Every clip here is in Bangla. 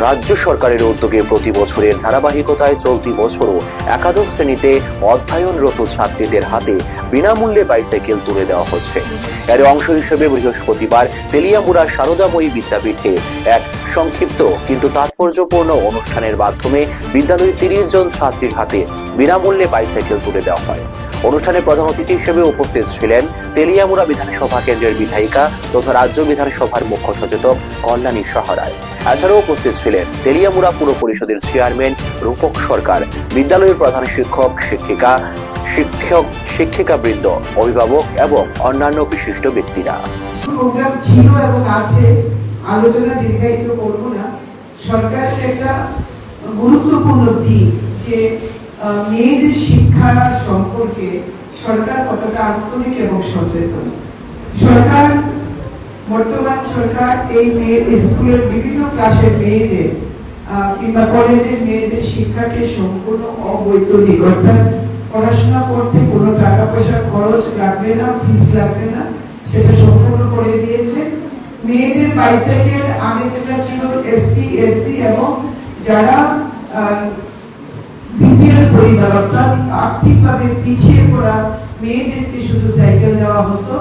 রাজ্য সরকারের উদ্যোগে প্রতি বছরের ধারাবাহিকতায় চলতি বছরও একাদশ শ্রেণীতে অধ্যয়নরত ছাত্রীদের হাতে বিনামূল্যে বাইসাইকেল তুলে দেওয়া হচ্ছে। এর অংশ হিসেবে বৃহস্পতিবার তেলিয়ামুড়া সারদাময়ী বিদ্যাপীঠে এক সংক্ষিপ্ত কিন্তু তাৎপর্যপূর্ণ অনুষ্ঠানের মাধ্যমে বিদ্যালয়ের 30 জন ছাত্রীর হাতে বিনামূল্যে বাইসাইকেল তুলে দেওয়া হয়। অনুষ্ঠানে প্রধান অতিথি হিসেবে উপস্থিত ছিলেন তেলিয়ামুড়া বিধানসভা কেন্দ্রের বিধায়িকা তথা রাজ্য বিধানসভার মুখ্য সচেতক কল্যাণী সাহারায়। এছাড়াও উপস্থিত ছিলেন তেলিয়ামুড়া পুর পরিষদের চেয়ারম্যান রূপক সরকার, বিদ্যালয়ের প্রধান শিক্ষক শিক্ষিকাবৃন্দ, অভিভাবক এবং অন্যান্য বিশিষ্ট ব্যক্তিরা। প্রোগ্রাম ছিল এবং আছে, আলোচনা দীর্ঘায়িত করব না। সরকারের একটা গুরুত্বপূর্ণ দিক যে মেয়েদের শিক্ষা সম্পর্কে সরকার কতটা আন্তরিক এবং সচেতন। বর্তমান সরকার এই স্কুলের বিভিন্ন ক্লাসের মেয়েদের কিংবা কলেজের মেয়েদের শিক্ষাকে সম্পূর্ণ অবৈতনিক, অর্থাৎ পড়াশোনা করতে কোনো টাকা পয়সা খরচ লাগবে না, ফিস লাগবে না, সেটা সম্পূর্ণ করে দিয়েছে। মেয়েদের বাইসাইকেল আগে যেটা ছিল এসটি এবং যারা বিপিএল পরিবার অর্থাৎ আর্থিকভাবে পিছিয়ে পড়া মেয়েদেরকে শুধু সাইকেল দেওয়া হতো।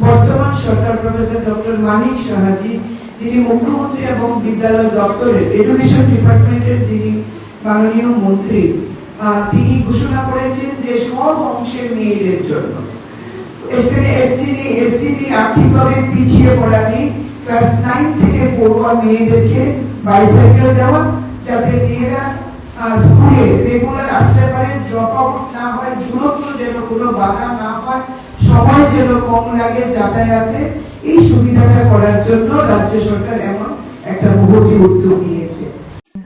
বর্তমান সরকার প্রফেসর ডক্টর মানিক সাহাজি, যিনি মুখ্যমন্ত্রী এবং বিদ্যালয় দপ্তরের এডুকেশন ডিপার্টমেন্টের যিনি মাননীয় মন্ত্রী, তিনি ঘোষণা করেছেন যে সব অংশের মেয়েদের জন্য এখানে এসটি আর্থিকভাবে পিছিয়ে পড়া নেই, ক্লাস 9 থেকে পড়ুয়া মেয়েদেরকে বাইসাইকেল দেওয়া, যাতে মেয়েরা স্কুলে রেগুলার আসতে পারে, ড্রপ আউট না হয়, দূরত্ব যেন কোনো বাধা না হয়, সময় যেন কম লাগে যাতায়াতে। এই সুবিধাটা করার জন্য রাজ্য সরকার এমন একটা মহতি উদ্যোগ